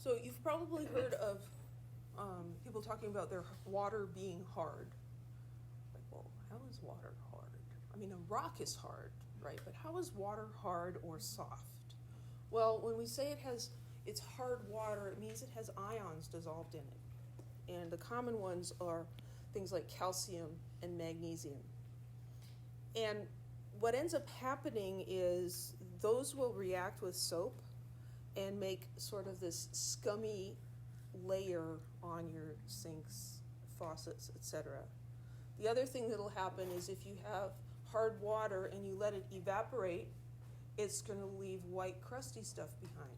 So you've probably heard of people talking about their water being hard. Like, well, how is water hard? I mean, a rock is hard, right? But how is water hard or soft? Well, when we say it's hard water, it means it has ions dissolved in it. And the common ones are things like calcium and magnesium. And what ends up happening is those will react with soap and make sort of this scummy layer on your sinks, faucets, etc. The other thing that'll happen is if you have hard water and you let it evaporate, it's going to leave white crusty stuff behind,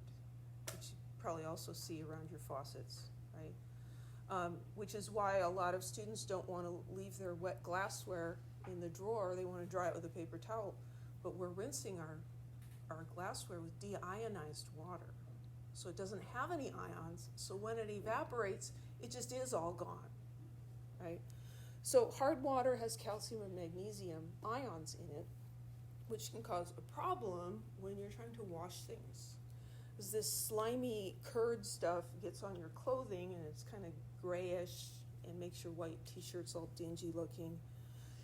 which you probably also see around your faucets, right? Which is why a lot of students don't want to leave their wet glassware in the drawer. They want to dry it with a paper towel. But we're rinsing our glassware with deionized water. So it doesn't have any ions. So when it evaporates, it just is all gone, right? So hard water has calcium and magnesium ions in it, which can cause a problem when you're trying to wash things. Because this slimy curd stuff gets on your clothing and it's kind of grayish and makes your white t-shirts all dingy looking.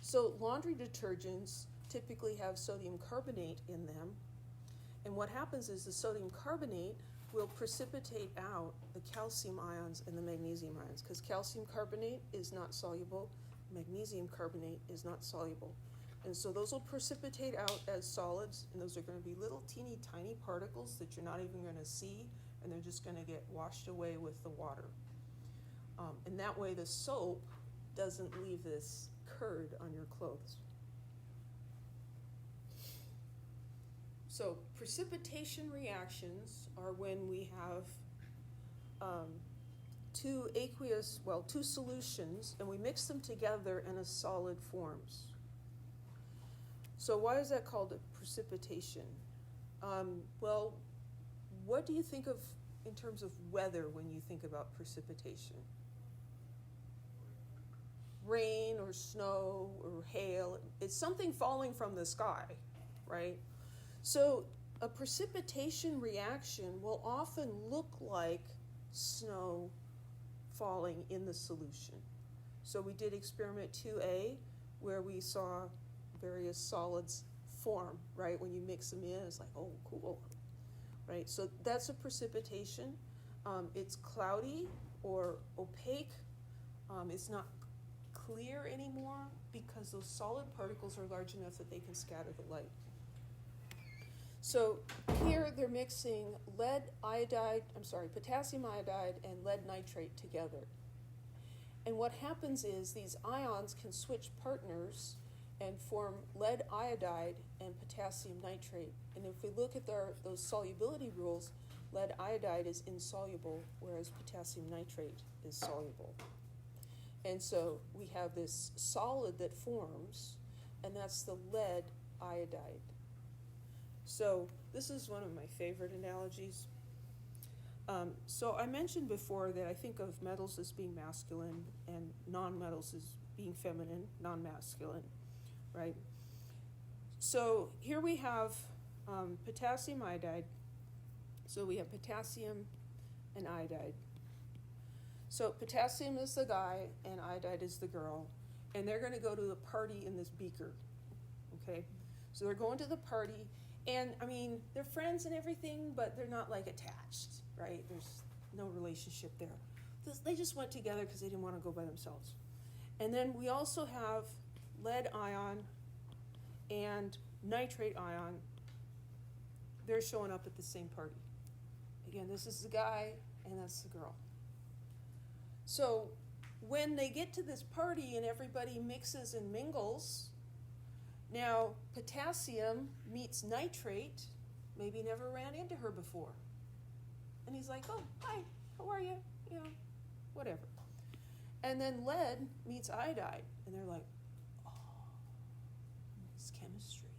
So laundry detergents typically have sodium carbonate in them. And what happens is the sodium carbonate will precipitate out the calcium ions and the magnesium ions, because calcium carbonate is not soluble, magnesium carbonate is not soluble. And so those will precipitate out as solids, and those are going to be little teeny tiny particles that you're not even going to see, and they're just going to get washed away with the water. And that way the soap doesn't leave this curd on your clothes. So precipitation reactions are when we have two solutions, and we mix them together in a solid forms. So why is that called a precipitation? Well, what do you think of in terms of weather when you think about precipitation? Rain or snow or hail. It's something falling from the sky, right? So a precipitation reaction will often look like snow falling in the solution. So we did experiment 2A where we saw various solids form, right? When you mix them in, it's like, oh, cool, right? So that's a precipitation. It's cloudy or opaque. It's not clear anymore because those solid particles are large enough that they can scatter the light. So here they're mixing potassium iodide and lead nitrate together. And what happens is these ions can switch partners and form lead iodide and potassium nitrate. And if we look at those solubility rules, lead iodide is insoluble, whereas potassium nitrate is soluble. And so we have this solid that forms, and that's the lead iodide. So this is one of my favorite analogies. So I mentioned before that I think of metals as being masculine and non-metals as being feminine, non-masculine, right? So here we have potassium iodide. So we have potassium and iodide. So potassium is the guy and iodide is the girl. And they're going to go to the party in this beaker, okay? So they're going to the party. And, I mean, they're friends and everything, but they're not, like, attached, right? There's no relationship there. They just went together because they didn't want to go by themselves. And then we also have lead ion and nitrate ion. They're showing up at the same party. Again, this is the guy, and that's the girl. So when they get to this party and everybody mixes and mingles, now, potassium meets nitrate, maybe never ran into her before. And he's like, oh, hi, how are you? You know, whatever. And then lead meets iodide. And they're like, oh, it's chemistry,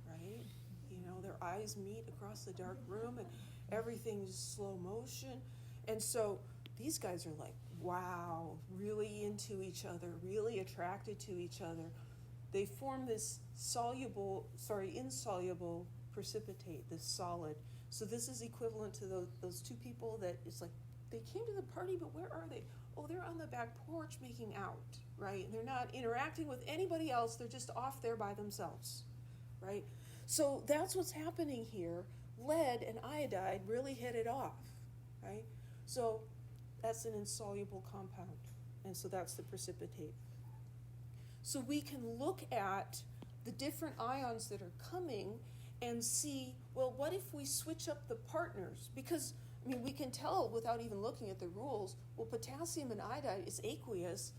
right? You know, their eyes meet across the dark room and everything's slow motion. And so these guys are like, wow, really into each other, really attracted to each other. They form this insoluble precipitate, this solid, So this is equivalent to those two people that it's like, they came to the party, but where are they? Oh, they're on the back porch making out, right? And they're not interacting with anybody else. They're just off there by themselves, right? So that's what's happening here. Lead and iodide really hit it off, right? So that's an insoluble compound, and so that's the precipitate. So we can look at the different ions that are coming and see, well, what if we switch up the partners? Because, I mean, we can tell without even looking at the rules, well, potassium and iodide is aqueous.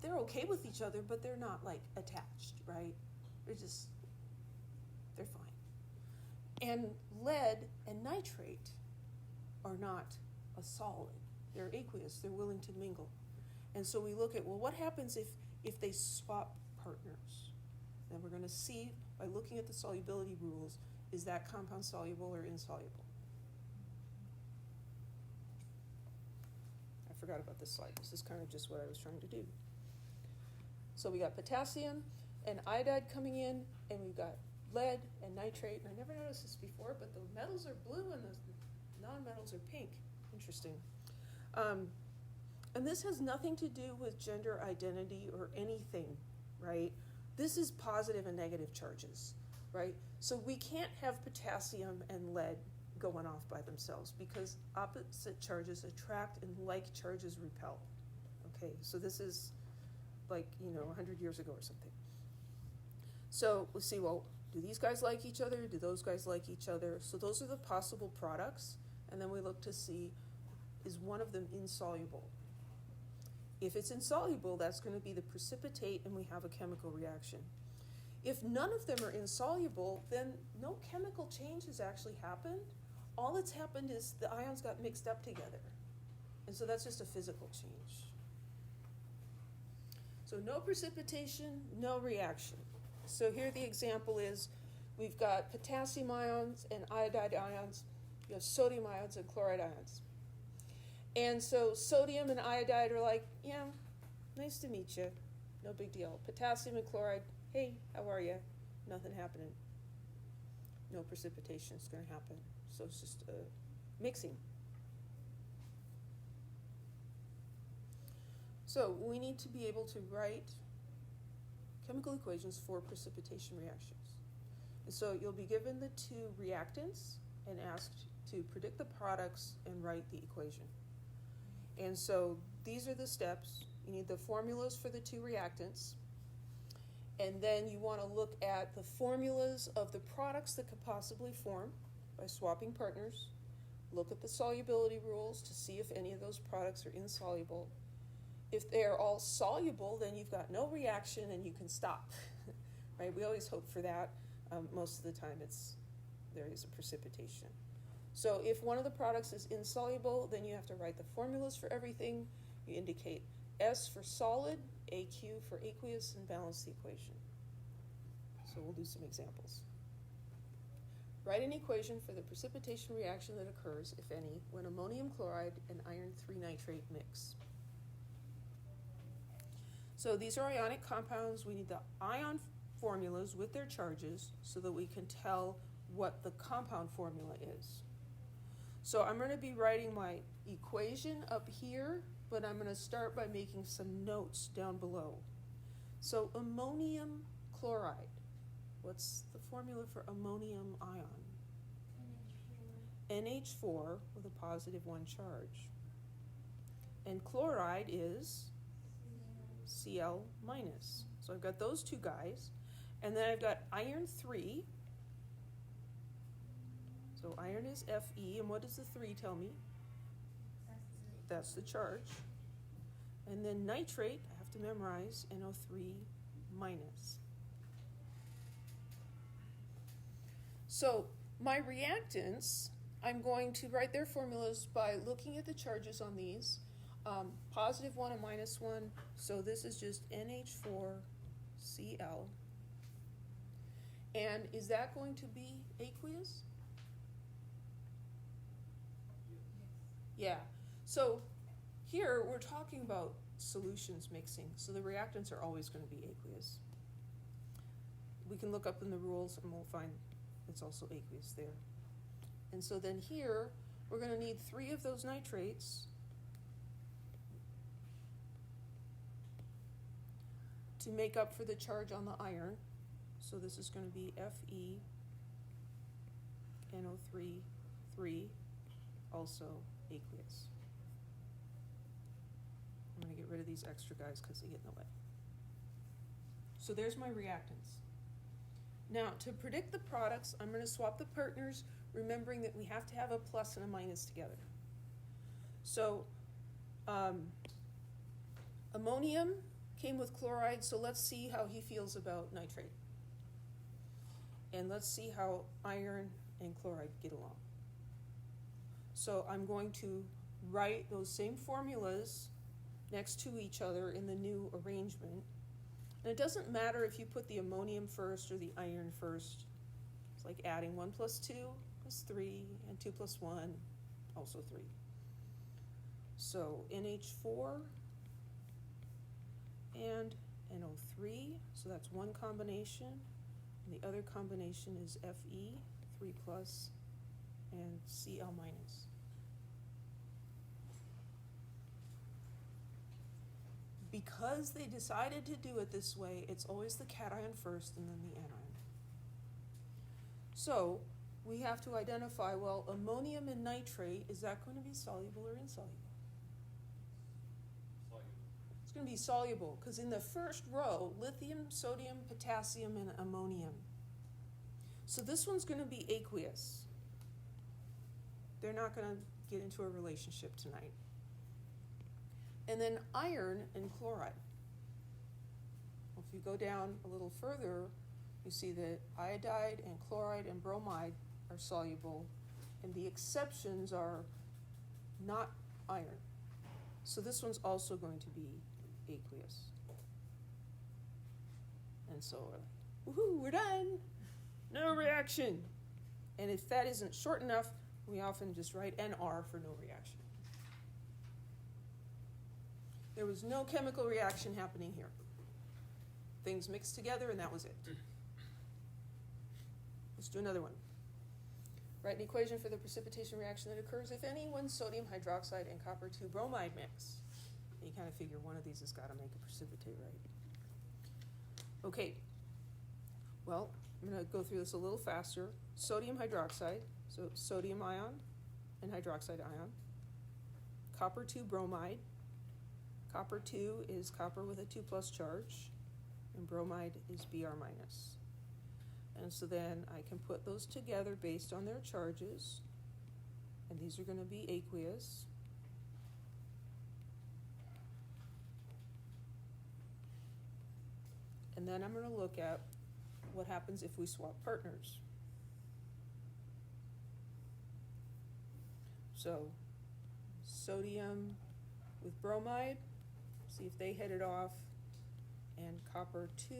They're okay with each other, but they're not, like, attached, right? They're fine. And lead and nitrate are not a solid. They're aqueous. They're willing to mingle. And so we look at, well, what happens if they swap partners? Then we're going to see, by looking at the solubility rules, is that compound soluble or insoluble? I forgot about this slide. This is kind of just what I was trying to do. So we got potassium and iodide coming in, and we've got lead and nitrate. And I never noticed this before, but the metals are blue and the non-metals are pink. Interesting. And this has nothing to do with gender identity or anything, right? This is positive and negative charges, right? So we can't have potassium and lead going off by themselves because opposite charges attract and like charges repel. Okay, so this is like, 100 years ago or something. So we'll see, well, do these guys like each other? Do those guys like each other? So those are the possible products. And then we look to see, is one of them insoluble? If it's insoluble, that's going to be the precipitate, and we have a chemical reaction. If none of them are insoluble, then no chemical change has actually happened. All that's happened is the ions got mixed up together. And so that's just a physical change. So no precipitation, no reaction. So here the example is, we've got potassium ions and iodide ions. You have sodium ions and chloride ions. And so sodium and iodide are like, yeah, nice to meet you. No big deal. Potassium and chloride, hey, how are you? Nothing happening. No precipitation is going to happen. So it's just mixing. So we need to be able to write chemical equations for precipitation reactions. And so you'll be given the two reactants and asked to predict the products and write the equation. And so these are the steps. You need the formulas for the two reactants. And then you want to look at the formulas of the products that could possibly form by swapping partners. Look at the solubility rules to see if any of those products are insoluble. If they're all soluble, then you've got no reaction and you can stop. Right? We always hope for that. Most of the time there is a precipitation. So if one of the products is insoluble, then you have to write the formulas for everything. You indicate S for solid, AQ for aqueous, and balance the equation. So we'll do some examples. Write an equation for the precipitation reaction that occurs, if any, when ammonium chloride and iron 3 nitrate mix. So these are ionic compounds. We need the ion formulas with their charges so that we can tell what the compound formula is. So I'm going to be writing my equation up here, but I'm going to start by making some notes down below. So ammonium chloride. What's the formula for ammonium ion? NH4 with a positive 1 charge. And chloride is Cl minus. So I've got those two guys. And then I've got iron 3. So iron is Fe, and what does the 3 tell me? That's the charge. And then nitrate, I have to memorize, NO3 minus. So my reactants, I'm going to write their formulas by looking at the charges on these. Positive 1 and minus 1, so this is just NH4Cl. And is that going to be aqueous? Yeah. So here we're talking about solutions mixing, so the reactants are always going to be aqueous. We can look up in the rules and we'll find it's also aqueous there. And so then here, we're going to need 3 of those nitrates to make up for the charge on the iron. So this is going to be FeNO3, 3, also aqueous. I'm going to get rid of these extra guys because they get in the way. So there's my reactants. Now, to predict the products, I'm going to swap the partners, remembering that we have to have a plus and a minus together. So ammonium came with chloride, so let's see how he feels about nitrate. And let's see how iron and chloride get along. So I'm going to write those same formulas next to each other in the new arrangement. And it doesn't matter if you put the ammonium first or the iron first. It's like adding 1 plus 2 is 3, and 2 plus 1, also 3. So NH4 and NO3, so that's one combination. And the other combination is Fe, 3 plus, and Cl minus. Because they decided to do it this way, it's always the cation first and then the anion. So we have to identify, well, ammonium and nitrate, is that going to be soluble or insoluble? Soluble. It's going to be soluble, because in the first row, lithium, sodium, potassium, and ammonium. So this one's going to be aqueous. They're not going to get into a relationship tonight. And then iron and chloride. Well, if you go down a little further, you see that iodide and chloride and bromide are soluble, and the exceptions are not iron. So this one's also going to be aqueous. And so, woohoo, we're done. No reaction. And if that isn't short enough, we often just write NR for no reaction. There was no chemical reaction happening here. Things mixed together, and that was it. Let's do another one. Write an equation for the precipitation reaction that occurs if any one sodium hydroxide and copper 2 bromide mix. And you kind of figure one of these has got to make it precipitate, right? Okay. Well, I'm going to go through this a little faster. Sodium hydroxide, so sodium ion and hydroxide ion. Copper 2 bromide. Copper 2 is copper with a 2 plus charge, and bromide is Br minus. And so then I can put those together based on their charges, and these are going to be aqueous. And then I'm going to look at what happens if we swap partners. So sodium with bromide, see if they hit it off, and copper 2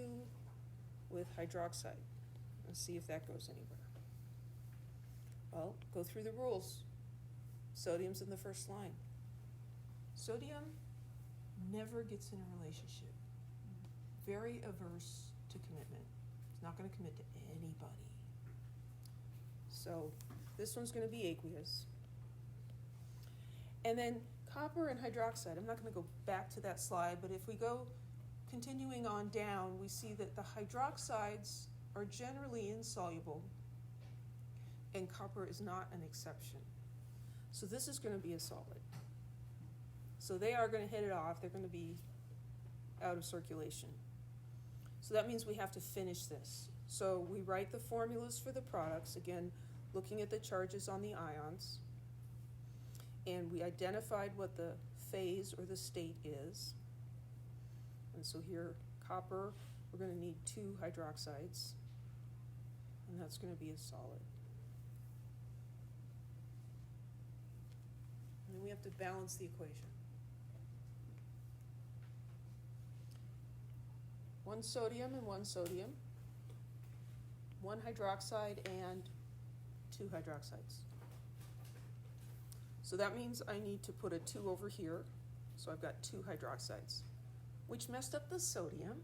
with hydroxide. Let's see if that goes anywhere. Well, go through the rules. Sodium's in the first line. Sodium never gets in a relationship. Very averse to commitment. It's not going to commit to anybody. So this one's going to be aqueous. And then copper and hydroxide, I'm not going to go back to that slide, but if we go continuing on down, we see that the hydroxides are generally insoluble, and copper is not an exception. So this is going to be a solid. So they are going to hit it off. They're going to be out of circulation. So that means we have to finish this. So we write the formulas for the products, again, looking at the charges on the ions. And we identified what the phase or the state is. And so here, copper, we're going to need 2 hydroxides, and that's going to be a solid. And then we have to balance the equation. 1 sodium and 1 sodium, 1 hydroxide and 2 hydroxides. So that means I need to put a 2 over here. So I've got 2 hydroxides, which messed up the sodium,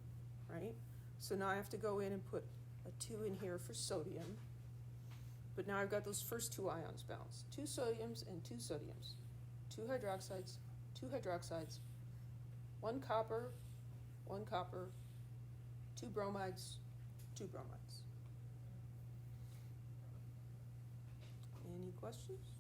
right? So now I have to go in and put a 2 in here for sodium. But now I've got those first two ions balanced. 2 sodiums and 2 sodiums. 2 hydroxides, 2 hydroxides. 1 copper, 1 copper. 2 bromides, 2 bromides. Any questions?